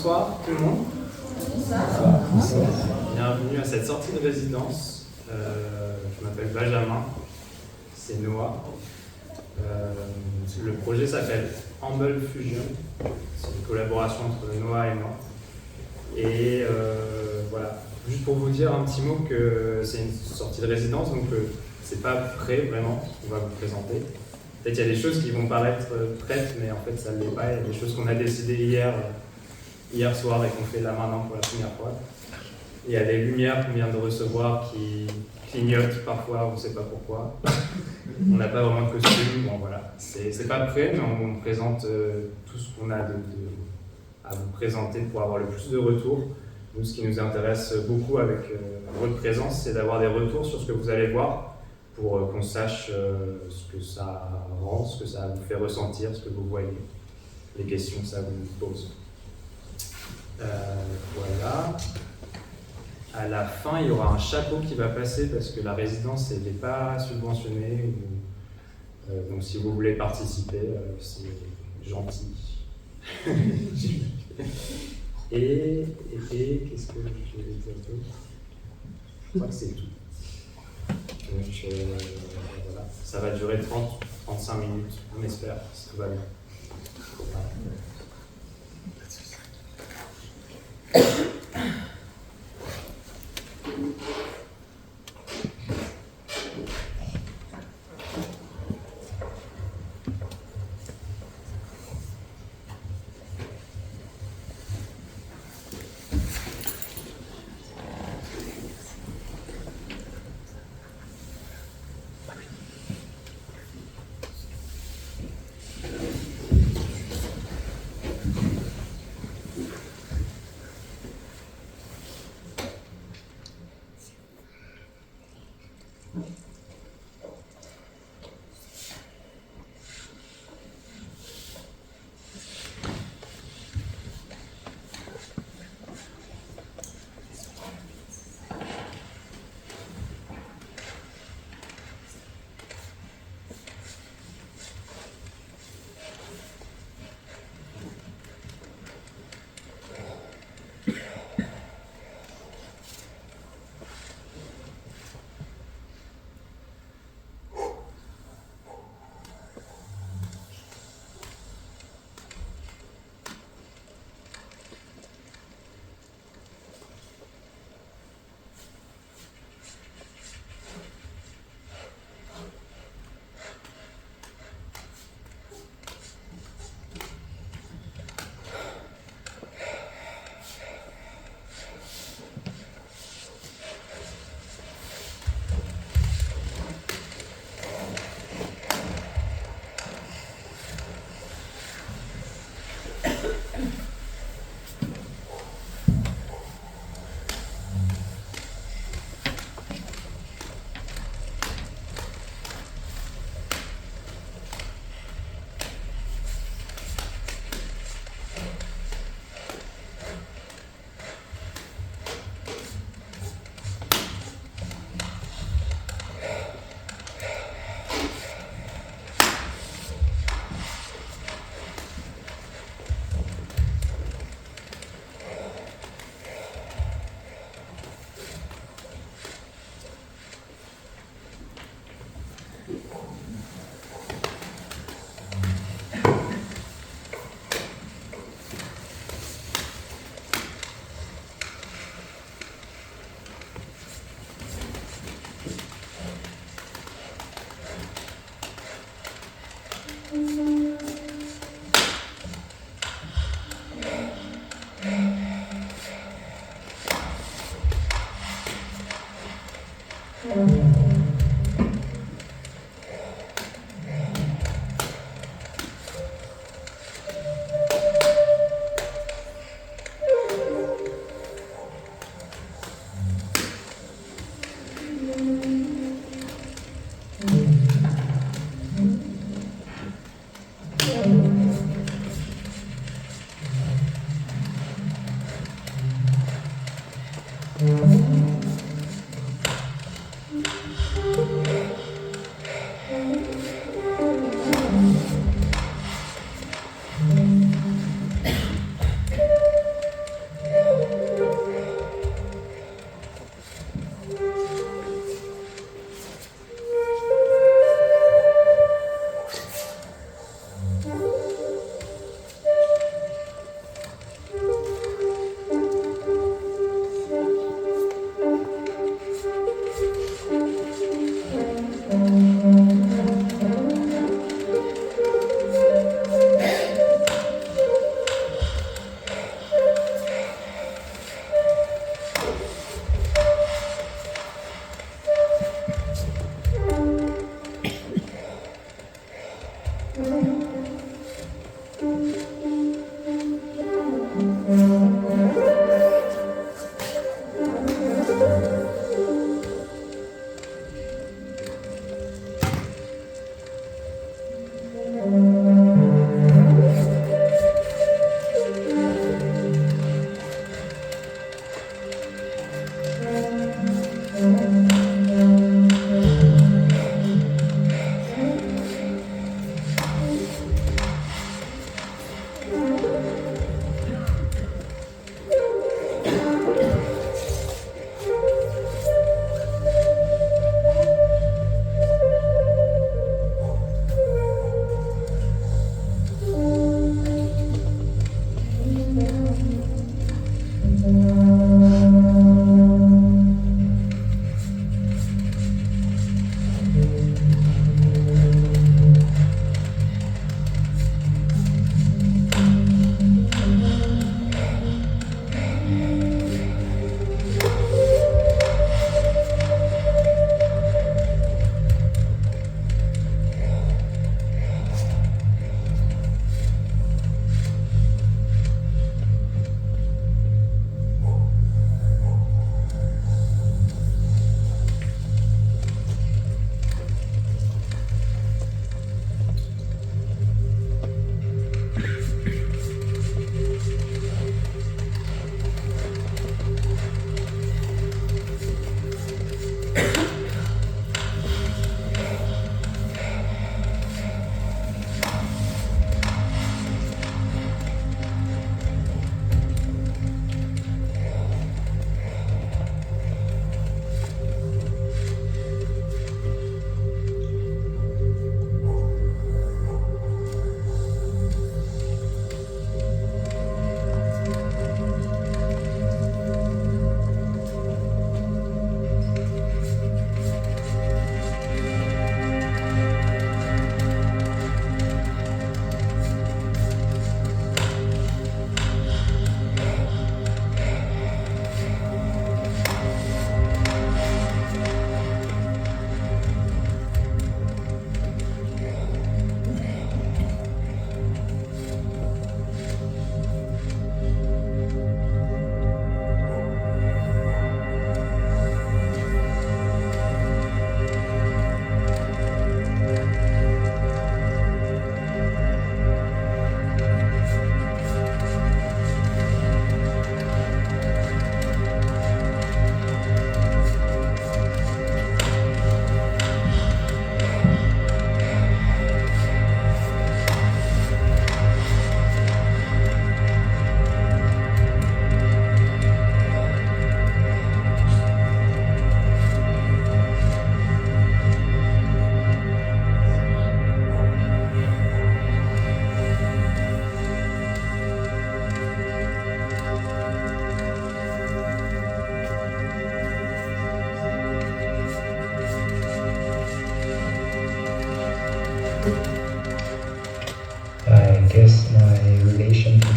Bonsoir tout le monde. Bonsoir. Bienvenue à cette sortie de résidence. Je m'appelle Benjamin, c'est Noah. Le projet s'appelle Humble Fusion. C'est une collaboration entre Noah et moi. Et voilà, juste pour vous dire un petit mot que c'est une sortie de résidence, donc c'est pas prêt vraiment, on va vous présenter. Peut-être il y a des choses qui vont paraître prêtes, mais en fait ça ne l'est pas. Il y a des choses qu'on a décidées hier soir et qu'on fait là maintenant pour la première fois. Il y a des lumières qu'on vient de recevoir qui clignotent parfois, on ne sait pas pourquoi. On n'a pas vraiment de costume, bon voilà. C'est pas prêt, mais on présente tout ce qu'on a à vous présenter pour avoir le plus de retours. Nous, ce qui nous intéresse beaucoup avec votre présence, c'est d'avoir des retours sur ce que vous allez voir pour qu'on sache ce que ça rend, ce que ça vous fait ressentir, ce que vous voyez, les questions que ça vous pose. Voilà. À la fin, il y aura un chapeau qui va passer parce que la résidence n'est pas subventionnée. Donc si vous voulez participer, c'est gentil. Et qu'est-ce que je vais dire d'autre ? Je crois que c'est tout. Donc voilà, ça va durer 30-35 minutes, on espère, si tout va bien. Voilà.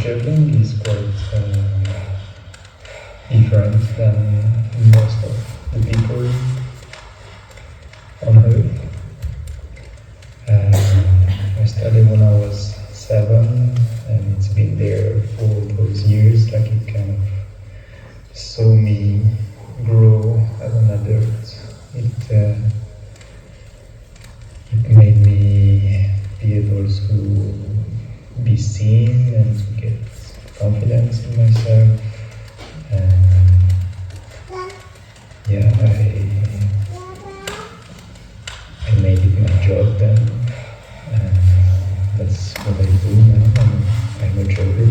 surfing is quite different than most of the people on Earth. I started when I was 7, and it's been there for all those years. Like, it kind of saw me grow as an adult. It made me be able to be seen and to get confidence in myself. And yeah, I made it my job then. And that's what I do now. I'm a jogger.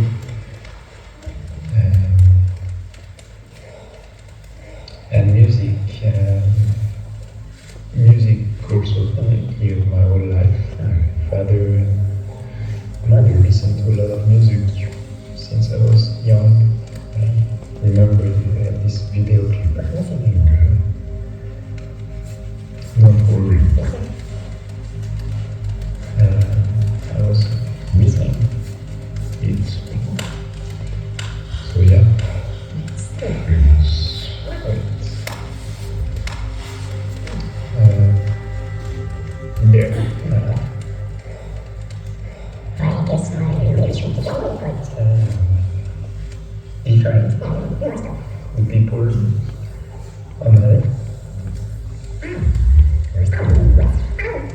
And music also here my whole life. My father and mother listened to a lot of music since I was young. I remember they had this video clip. Don't worry. I was missing it. So yeah. There. I guess my relationship is quite different with people on Earth.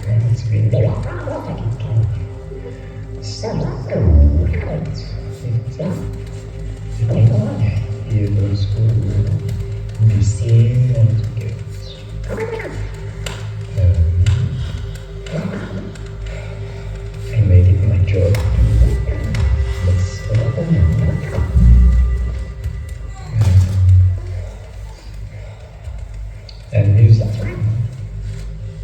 And it's been very like it can sound right. It can be able to be seen and to get I made it my job. That's and music.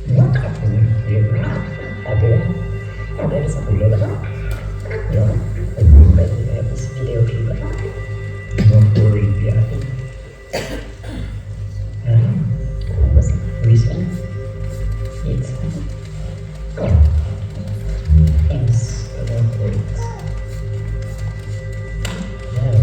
What happened here? There is a lot of this video clip. Don't worry, yeah. Listen. It's thanks. Don't worry. Yeah.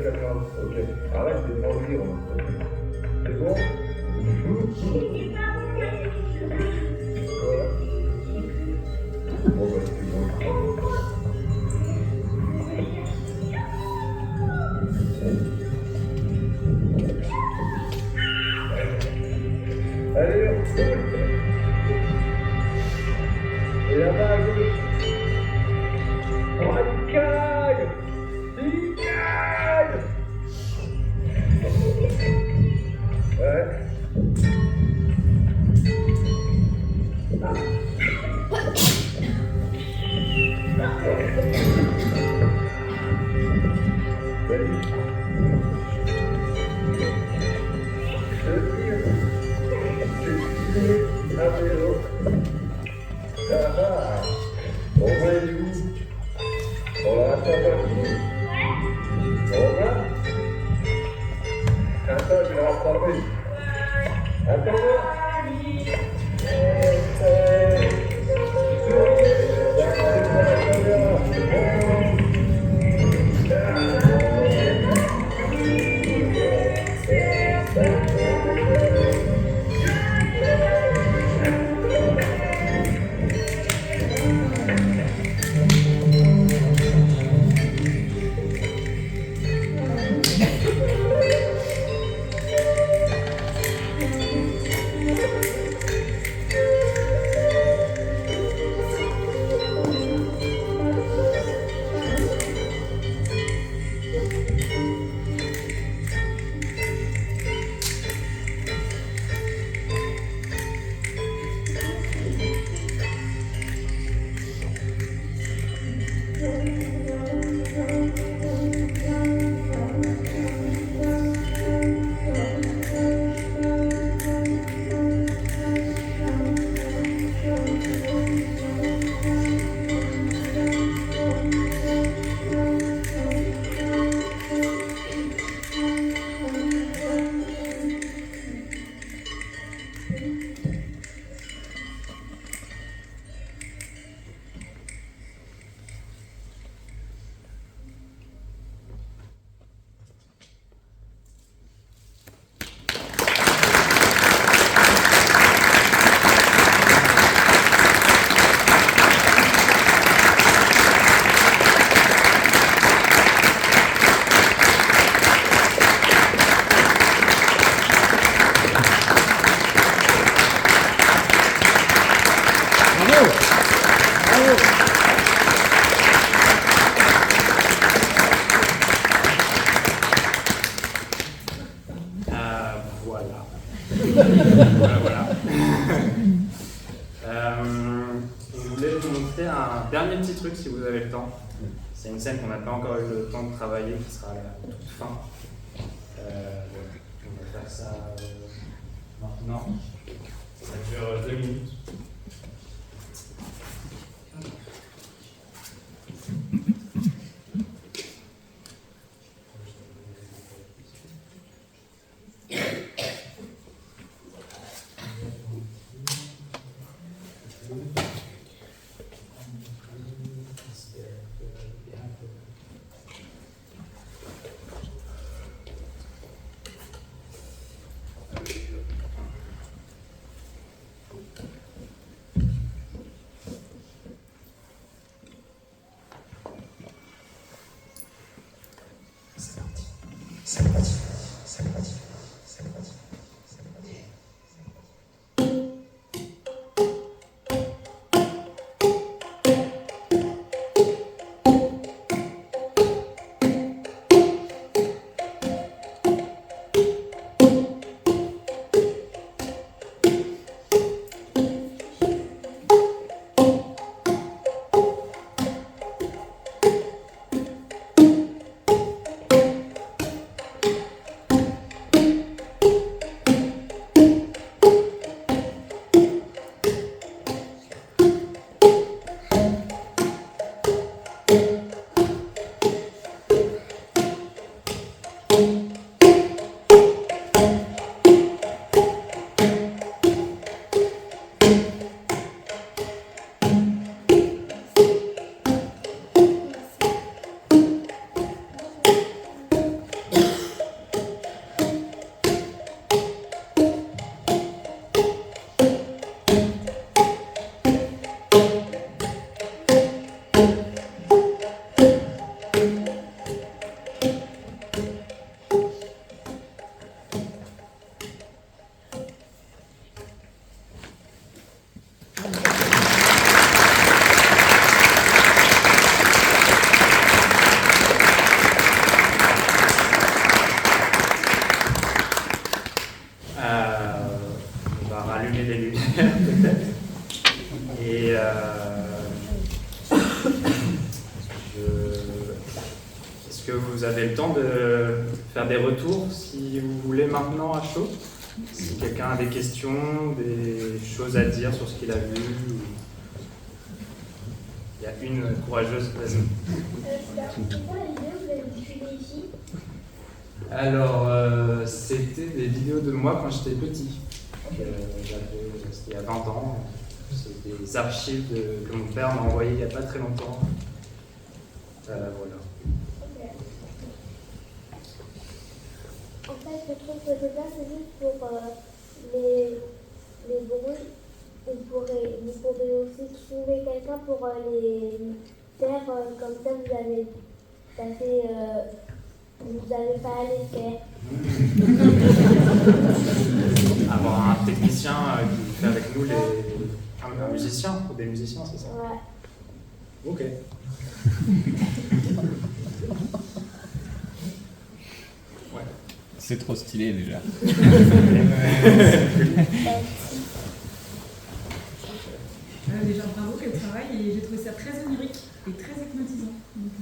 d'accord. Ok. Arrête de mentir. C'est bon? Voilà. Bon, bah, c'est bon. Allez, hop. Et là-bas à gauche. Oh, il caille! Il caille! Ouais. Vas-y. Je tire. C'est à vélo. Ah ah. Bon, bah, il est où? On l'a rattrapé. On va? Attends, je vais le rattraper. Attends-moi. Voilà. Voilà. Je voulais vous montrer un dernier petit truc si vous avez le temps. C'est une scène qu'on n'a pas encore eu le temps de travailler, qui sera à la toute fin. On va faire ça maintenant. Ça dure 2 minutes. allumer les lumières peut-être. Et est-ce que vous avez le temps de faire des retours si vous voulez maintenant à chaud? Si quelqu'un a des questions, des choses à dire sur ce qu'il a vu. Il y a une courageuse, vas-y. Pourquoi la vidéo vous l'avez diffusée ici? Alors, c'était des vidéos de moi quand j'étais petit. C'était il y a 20 ans. C'est des archives que mon père m'a envoyées il n'y a pas très longtemps. Voilà. Okay. En fait, je trouve que c'est bien, c'est juste pour les bruits. Vous pourrez aussi trouver quelqu'un pour les faire comme ça, vous n'avez pas à les faire. Avoir un technicien qui fait avec nous un musicien, ou des musiciens, c'est ça? Ouais. Ok. Ouais. C'est trop stylé déjà. Déjà bravo, quel travail, et j'ai trouvé ça très onirique et très hypnotisant. Donc,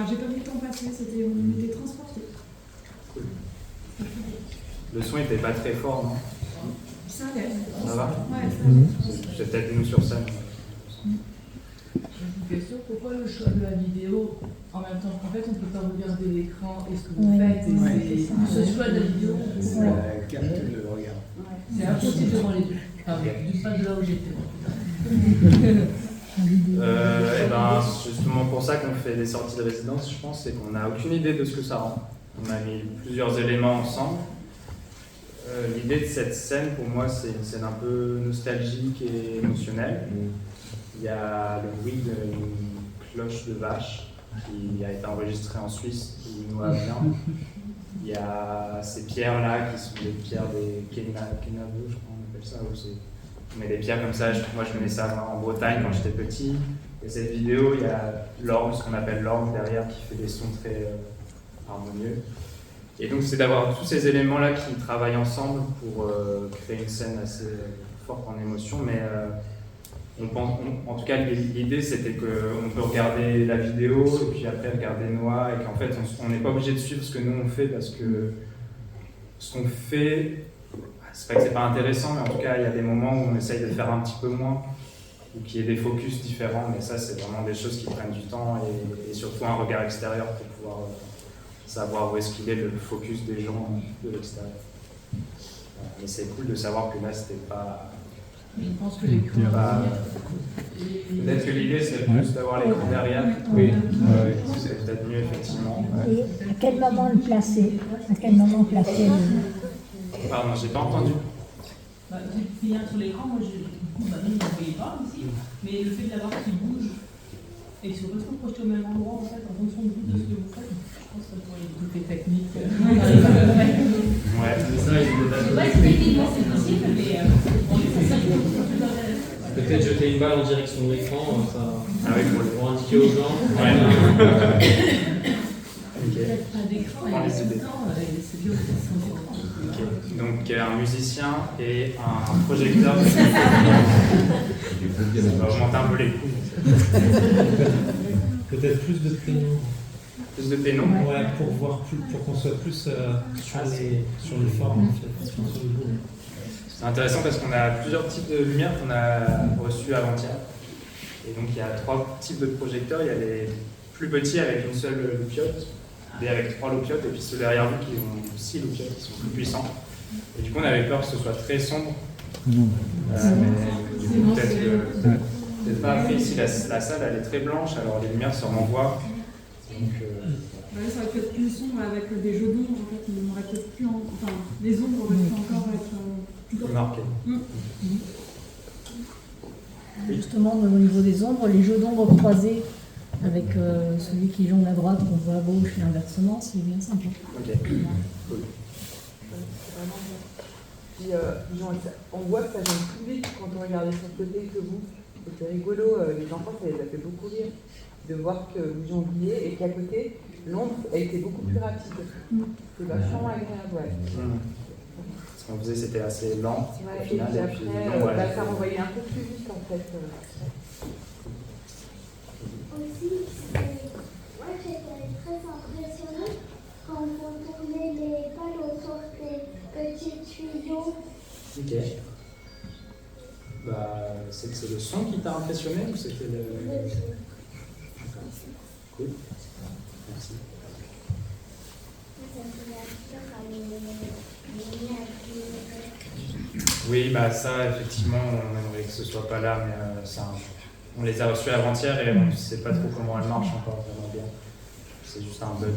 j'ai pas vu le temps passer, on était transportés. Cool. Le son était pas très fort, non? Ça allait. Ça va? Ouais, ça allait. C'est peut-être nous sur scène. J'ai une question, pourquoi le choix de la vidéo en même temps? En fait, on ne peut pas regarder l'écran et ce que vous faites, et ce choix de la vidéo, Ça capte le regard. c'est impossible devant les deux. Enfin, du pas de là où j'étais. Et ben, justement pour ça qu'on fait des sorties de résidence, je pense, c'est qu'on n'a aucune idée de ce que ça rend. On a mis plusieurs éléments ensemble. L'idée de cette scène, pour moi, c'est une scène un peu nostalgique et émotionnelle. Il y a le bruit d'une cloche de vache qui a été enregistrée en Suisse, où Noah vient. Il y a ces pierres-là qui sont des pierres des Kenavo, je crois qu'on appelle ça. On met des pierres comme ça, moi je mets ça en Bretagne quand j'étais petit. Et cette vidéo, il y a l'orgue, ce qu'on appelle l'orgue derrière, qui fait des sons très harmonieux. Et donc c'est d'avoir tous ces éléments-là qui travaillent ensemble pour créer une scène assez forte en émotion. Mais en tout cas, l'idée c'était qu'on peut regarder la vidéo et puis après regarder Noah et qu'en fait on n'est pas obligé de suivre ce que nous on fait parce que ce qu'on fait, c'est pas que c'est pas intéressant, mais en tout cas il y a des moments où on essaye de faire un petit peu moins ou qu'il y ait des focus différents, mais ça c'est vraiment des choses qui prennent du temps et surtout un regard extérieur pour pouvoir savoir où est-ce qu'il est le focus des gens de l'extérieur. Mais c'est cool de savoir que là c'était pas... Je pense que l'écran Peut-être que l'idée c'est plus d'avoir l'écran derrière. Oui, C'est peut-être mieux effectivement. Et à quel moment le placer? À quel moment placer le... Pardon, j'ai pas entendu. J'ai rien sur l'écran, moi je ne voyais pas ici, mais le fait de l'avoir qui bouge et sur le son projeté au même endroit en fait, en fonction de ce que vous faites, je pense que ça pourrait être toutes les techniques. Ouais, Je sais pas si techniquement c'est possible, mais on est ça. Peut-être jeter une balle en direction de l'écran, ça, pour indiquer aux gens. Ouais. Peut-être pas d'écran, et en même temps, c'est bien aussi sans écran. Okay. Donc un musicien et un projecteur. Ça va augmenter un peu les coûts. Peut-être plus de prénoms. Plus de pénons. Ouais, pour voir plus, pour qu'on soit plus sur les formes en fait, sur le bout. C'est intéressant parce qu'on a plusieurs types de lumières qu'on a reçues avant-hier. Et donc il y a 3 types de projecteurs. Il y a les plus petits avec une seule loupiote, et avec 3 loupiotes, et puis ceux derrière nous qui ont 6 loupiotes, qui sont plus puissants. Et du coup on avait peur que ce soit très sombre. Mais du coup peut-être pas. Après ici la salle elle est très blanche, alors les lumières se renvoient. Donc, ça aurait pu être plus sombre avec des jeux d'ombre, en fait, on aurait peut-être plus enfin, les ombres auraient pu encore être plus marquées. Justement, au niveau des ombres, les jeux d'ombre croisés avec celui qui jongle à droite, qu'on voit à gauche et inversement, c'est bien sympa. Ok, cool. Puis, on voit que ça vient plus vite quand on regarde sur le côté que vous. C'était rigolo, les enfants, ça les a fait beaucoup rire de voir que vous jongliez et qu'à côté, l'ombre a été beaucoup plus rapide. C'est vachement agréable, ouais. ce qu'on faisait c'était assez lent Ouais, au et final. puis Et puis, après, non, ouais, ça renvoyait un peu plus vite en fait. Aussi, moi j'étais très impressionnée quand on tournait les balles autour des petits tuyaux. Ok. Bah, c'est le son qui t'a impressionné ou c'était le... D'accord. Cool. Merci. Oui, bah ça, effectivement, on aimerait que ce soit pas là, mais on les a reçus avant-hier et on ne sait pas trop comment elles marchent encore vraiment bien. C'est juste un bug.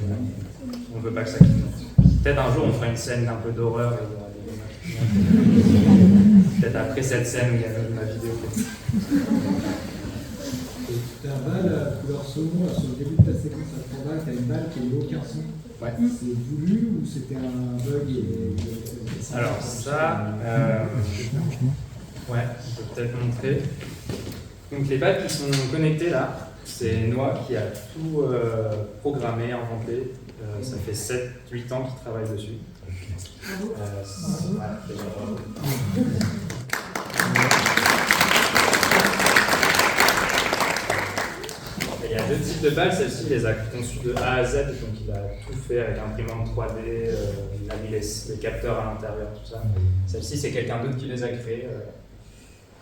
On ne veut pas que ça quitte. Peut-être un jour, on fera une scène un peu d'horreur et il y aura des... Peut-être après cette scène où il y a ma vidéo. T'as un bal couleur saumon sur le début de ta séquence à 3 balles, t'as une balle qui n'a aucun son. Ouais. C'est voulu ou c'était un bug Alors ça, ouais, on peut peut-être montrer. Donc les balles qui sont connectées là, c'est Noah qui a tout programmé, inventé. Ça fait 7-8 ans qu'il travaille dessus. Voilà, il y a deux types de balles, celle-ci il les a conçues de A à Z, donc il a tout fait avec imprimante 3D, il a mis les capteurs à l'intérieur, tout ça. Celle-ci c'est quelqu'un d'autre qui les a créées,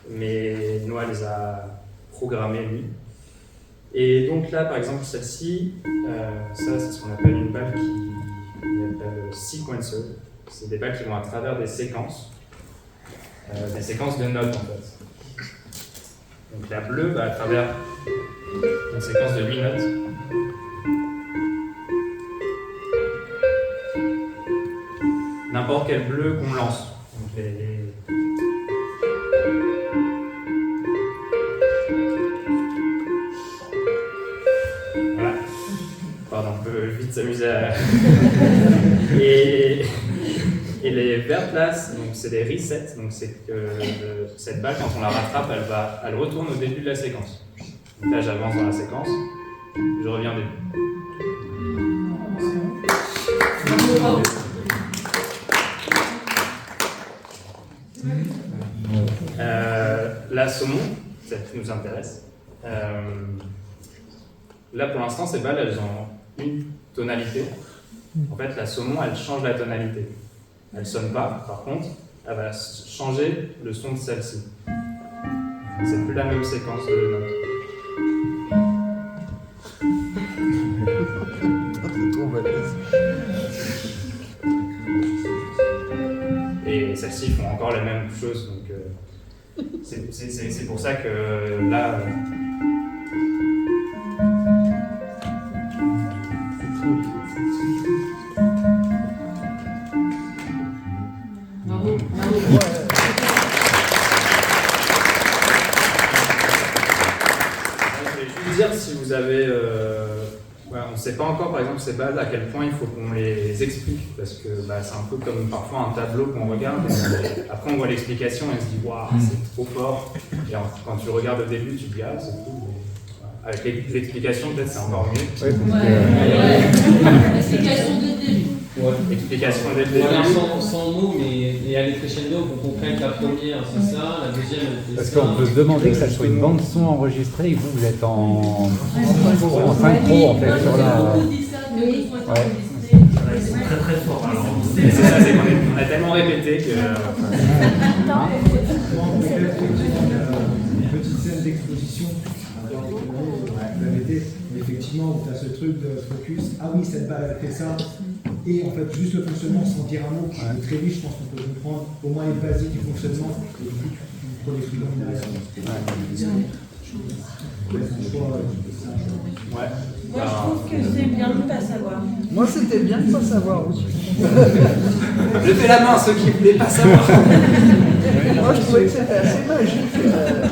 mais Noah les a programmées lui. Et donc là par exemple celle-ci, ça c'est ce qu'on appelle une balle qui appelle sequencer. C'est des balles qui vont à travers des séquences de notes en fait. Donc la bleue va à travers une séquence de 8 notes. N'importe quel bleu qu'on lance. Donc voilà. Pardon, on peut vite s'amuser à... Et les vertes là, c'est des resets, donc c'est que cette balle, quand on la rattrape, elle retourne au début de la séquence. Donc là, j'avance dans la séquence, je reviens au début. La saumon, celle qui nous intéresse. Là, pour l'instant, ces balles, elles ont une tonalité. En fait, la saumon, elle change la tonalité. Elle ne sonne pas, par contre, elle va changer le son de celle-ci. C'est plus la même séquence de notes. Et celles-ci font encore la même chose, donc c'est pour ça que là... Si vous avez, on ne sait pas encore par exemple ces balles à quel point il faut qu'on les explique parce que c'est un peu comme parfois un tableau qu'on regarde et après on voit l'explication et on se dit waouh c'est trop fort et quand tu regardes au début tu te dis ah c'est cool mais, avec l'explication peut-être c'est encore mieux. L'explication dès le début. Explication dès le début. Voilà, sans mots, mais à crescendo pour qu'on comprenne que la première c'est ça, la deuxième c'est parce ça. qu'on peut se demander que ça soit une bande son enregistrée et vous êtes en synchro en fait sur la... C'est très très fort. C'est ça, c'est qu'on a tellement répété que... Une petite scène d'exposition mais effectivement tu as ce truc de focus, ah oui cette balle elle fait ça, et en fait juste le fonctionnement sans dire un mot qui est très riche, je pense qu'on peut comprendre au moins les basiques du fonctionnement et du coup tu prends les freedoms derrière. Moi je trouve que c'est bien de ne pas savoir. Moi c'était bien de ne pas savoir aussi. Levez la main ceux qui ne voulaient pas savoir. Moi je trouvais que c'était assez magique.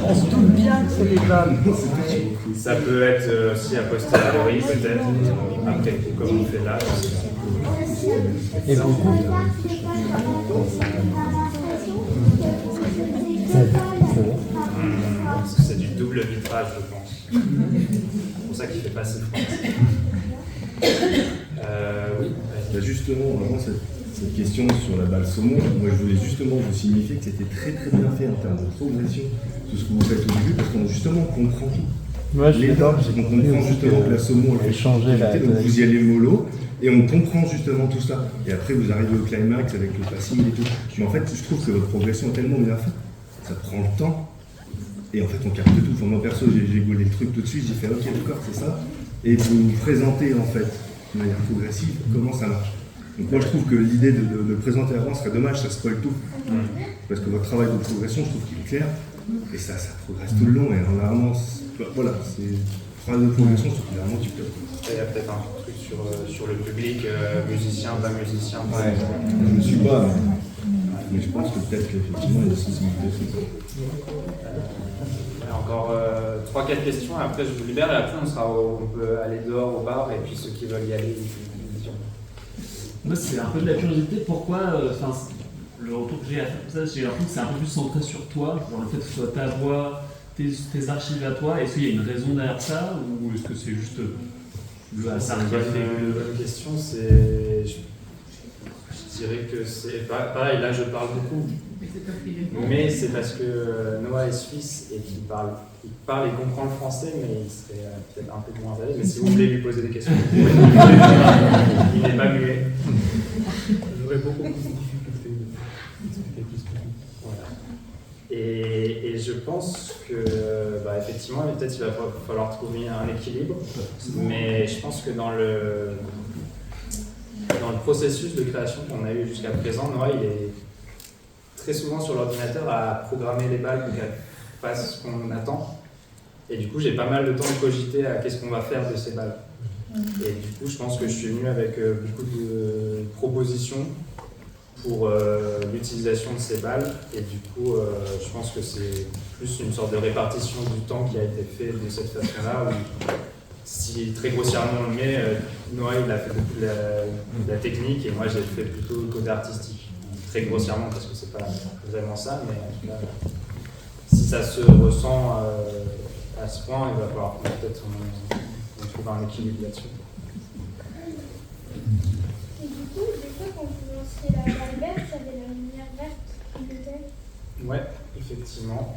On se doute bien que c'est les balles. Ça peut être aussi a posteriori peut-être, après comme on fait là. Et beaucoup. C'est du double vitrage je pense. C'est pour ça qu'il ne fait pas si froid. Oui. Justement, vraiment, cette cette question sur la balle saumon, moi je voulais justement vous signifier que c'était très très bien fait en termes de progression, tout ce que vous faites au début, parce qu'on justement comprend tout. Ouais, je l'étape, on comprend justement que la saumon elle fait changer donc vous y allez mollo, et on comprend justement tout ça. Et après vous arrivez au climax avec le passing et tout. Mais en fait, je trouve que votre progression est tellement bien faite, ça prend le temps. Et en fait, on capte tout. Enfin, moi, perso, j'ai gaulé le truc tout de suite. J'ai fait, ok, d'accord, c'est ça. Et vous présentez, en fait, de manière progressive, comment ça marche. Donc, moi, je trouve que l'idée de le présenter avant serait dommage, ça spoil tout. Parce que votre travail de progression, je trouve qu'il est clair. Et ça progresse tout le long. Et alors, vraiment, voilà, c'est le travail de progression, je trouve qu'il est vraiment tip top. Il y a peut-être un truc sur le public, musicien, pas musicien. Ouais, je ne suis pas. Mais je pense que peut-être qu'effectivement, il y a aussi encore 3-4 questions, et après je vous libère, et après on peut aller dehors au bar, et puis ceux qui veulent y aller, ils y vont. Moi, c'est un peu de la curiosité. Pourquoi, le retour que j'ai à faire ça, j'ai l'impression que c'est un peu plus centré sur toi, genre le fait que ce soit ta voix, tes archives à toi. Est-ce qu'il y a une raison derrière ça, ou est-ce que c'est juste le hasard qui a fait Une bonne question, c'est. Je dirais que c'est pareil, là je parle beaucoup, mais c'est parce que Noah est suisse et qu'il parle et comprend le français, mais il serait peut-être un peu moins à l'aise. Mais si vous voulez lui poser des questions, il n'est pas muet. J'aurais beaucoup plus de difficultés. Voilà. Et je pense que, effectivement, peut-être il va falloir trouver un équilibre, mais je pense que dans le processus de création qu'on a eu jusqu'à présent, Noah, il est très souvent sur l'ordinateur à programmer les balles pour qu'elles fassent ce qu'on attend. Et du coup, j'ai pas mal de temps de cogiter à qu'est-ce qu'on va faire de ces balles. Et du coup, je pense que je suis venu avec beaucoup de propositions pour l'utilisation de ces balles. Et du coup, je pense que c'est plus une sorte de répartition du temps qui a été fait de cette façon-là, où si très grossièrement on le met, Noah il a fait beaucoup de la technique et moi j'ai fait plutôt le côté artistique. Très grossièrement parce que c'est pas vraiment ça, mais en tout cas, si ça se ressent à ce point, il va falloir peut-être on trouve un équilibre là-dessus. Et du coup, des fois quand vous lancez la balle verte, ça avait la lumière verte peut-être? Ouais, effectivement.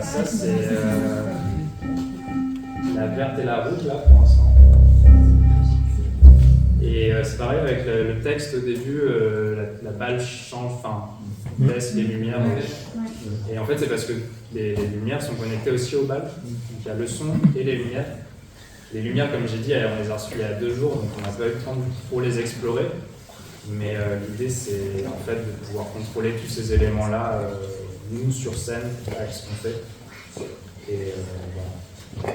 Ça c'est la verte et la rouge là pour l'instant. Et c'est pareil avec le texte au début, la balle change, baisse les lumières. Et en fait c'est parce que les lumières sont connectées aussi aux balles. Donc il y a le son et les lumières. Les lumières, comme j'ai dit, on les a reçues il y a 2 jours, donc on n'a pas eu le temps pour les explorer. Mais l'idée c'est en fait de pouvoir contrôler tous ces éléments-là, nous sur scène, avec ce qu'on fait. Et voilà.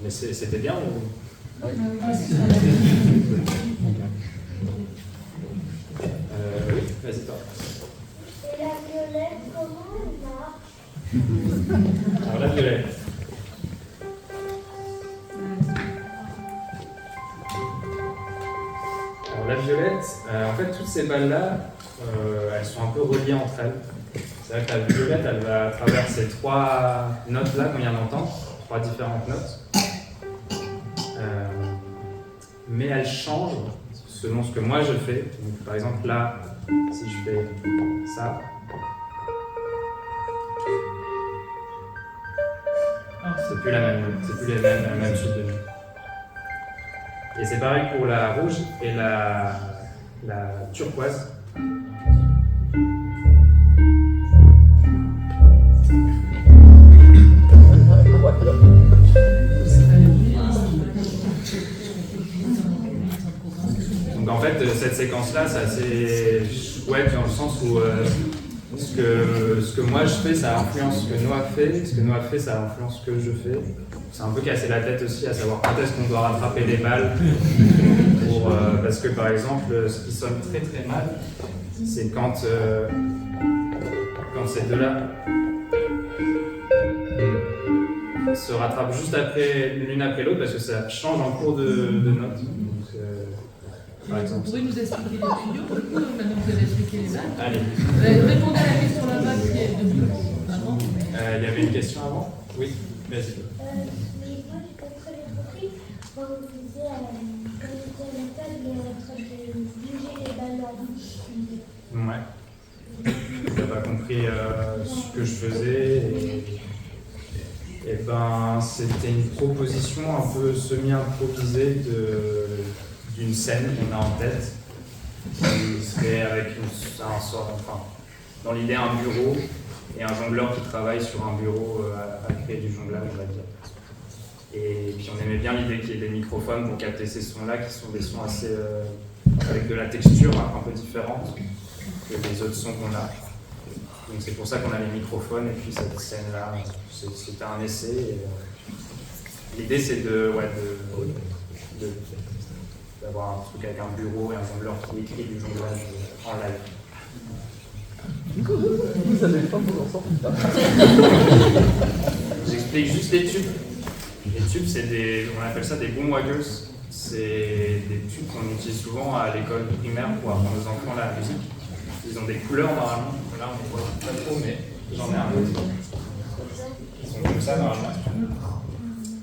Mais c'était bien ou... Oui, vas-y toi. Et la violette, comment on va? Alors la violette. Alors la violette, en fait toutes ces balles-là, elles sont un peu reliées entre elles. C'est vrai que la violette, elle va à travers ces 3 notes-là qu'on vient d'entendre, 3 différentes notes. Mais elle change selon ce que moi je fais. Donc, par exemple là, si je fais ça, c'est plus la même note, c'est plus la même suite de notes. Et c'est pareil pour la rouge et la turquoise. Donc en fait, cette séquence-là, c'est assez chouette dans le sens où ce que moi je fais, ça influence ce que Noah fait, ce que Noah fait, ça influence ce que je fais. C'est un peu casser la tête aussi à savoir quand est-ce qu'on doit rattraper les balles. Parce que par exemple, ce qui sonne très très mal, c'est quand ces deux-là se rattrapent juste après l'une après l'autre parce que ça change en cours de notes. Donc, par exemple. Vous pouvez nous expliquer les tuyaux, du coup, maintenant que vous avez expliqué les balles. Allez. Répondez à la question là-bas qui est avant. Il y avait une question avant? Oui, vas-y. Mais moi, j'ai pas très bien compris. Quand vous disiez, quand vous étiez à la table, en train de bouger compris ce que je faisais. Et ben, c'était une proposition un peu semi-improvisée d'une scène qu'on a en tête, qui serait avec dans l'idée un bureau et un jongleur qui travaille sur un bureau à créer du jonglage, on va dire. Et puis on aimait bien l'idée qu'il y ait des microphones pour capter ces sons-là, qui sont des sons assez avec de la texture un peu différente que les autres sons qu'on a. Donc c'est pour ça qu'on a les microphones et puis cette scène-là, c'était un essai. L'idée c'est d'avoir un truc avec un bureau et un jongleur qui écrit du jonglage en live. Vous savez pas vous en sortir. J'explique juste les tubes. Les tubes, on appelle ça des boomwaggers. C'est des tubes qu'on utilise souvent à l'école primaire pour apprendre aux enfants la musique. Ils ont des couleurs normalement. Là, on ne voit pas trop, mais j'en ai un autre. Ils sont comme ça normalement.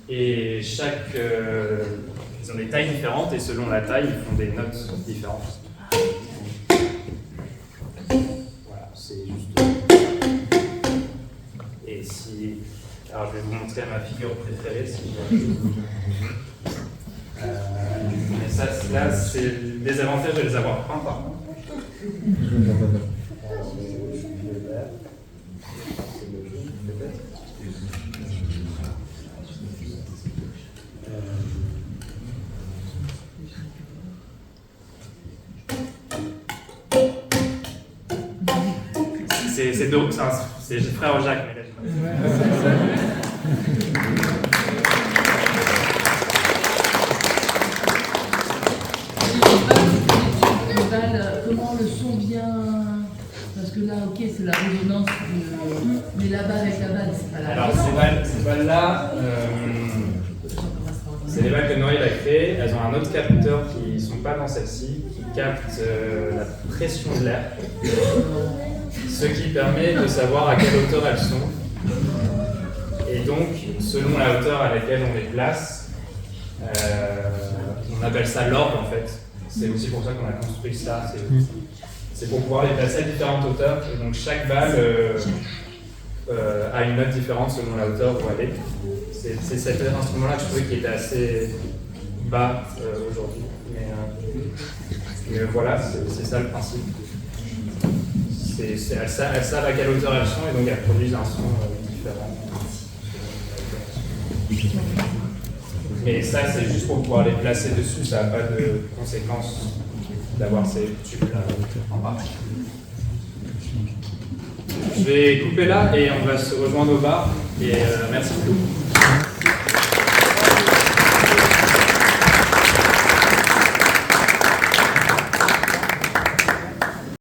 Et ils ont des tailles différentes et selon la taille, ils font des notes différentes. Voilà, c'est juste. Et si. Alors, je vais vous montrer ma figure préférée. Mais ça, là, c'est le désavantage de les avoir peints par contre. C'est frère Jacques, mais là, comment le son vient? Parce que là, ok, c'est la résonance, mais la balle avec la balle, c'est pas la Alors, résonance. ces balles-là, c'est les balles que Noël a créées. Elles ont un autre capteur qui ne sont pas dans celle-ci, qui capte la pression de l'air, ce qui permet de savoir à quelle hauteur elles sont. Et donc, selon la hauteur à laquelle on les place, on appelle ça l'orgue en fait. C'est aussi pour ça qu'on a construit ça. C'est pour pouvoir les placer à différentes hauteurs. Et donc chaque balle a une note différente selon la hauteur où elle est. C'est cet instrument-là que je trouvais qui était assez bas aujourd'hui. Mais voilà, c'est ça le principe. Elles savent à quelle hauteur elles sont et donc elles produisent un son différent. Mais ça, c'est juste pour pouvoir les placer dessus, ça n'a pas de conséquence d'avoir ces tubes-là en partie. Je vais couper là et on va se rejoindre au bar. Et merci beaucoup.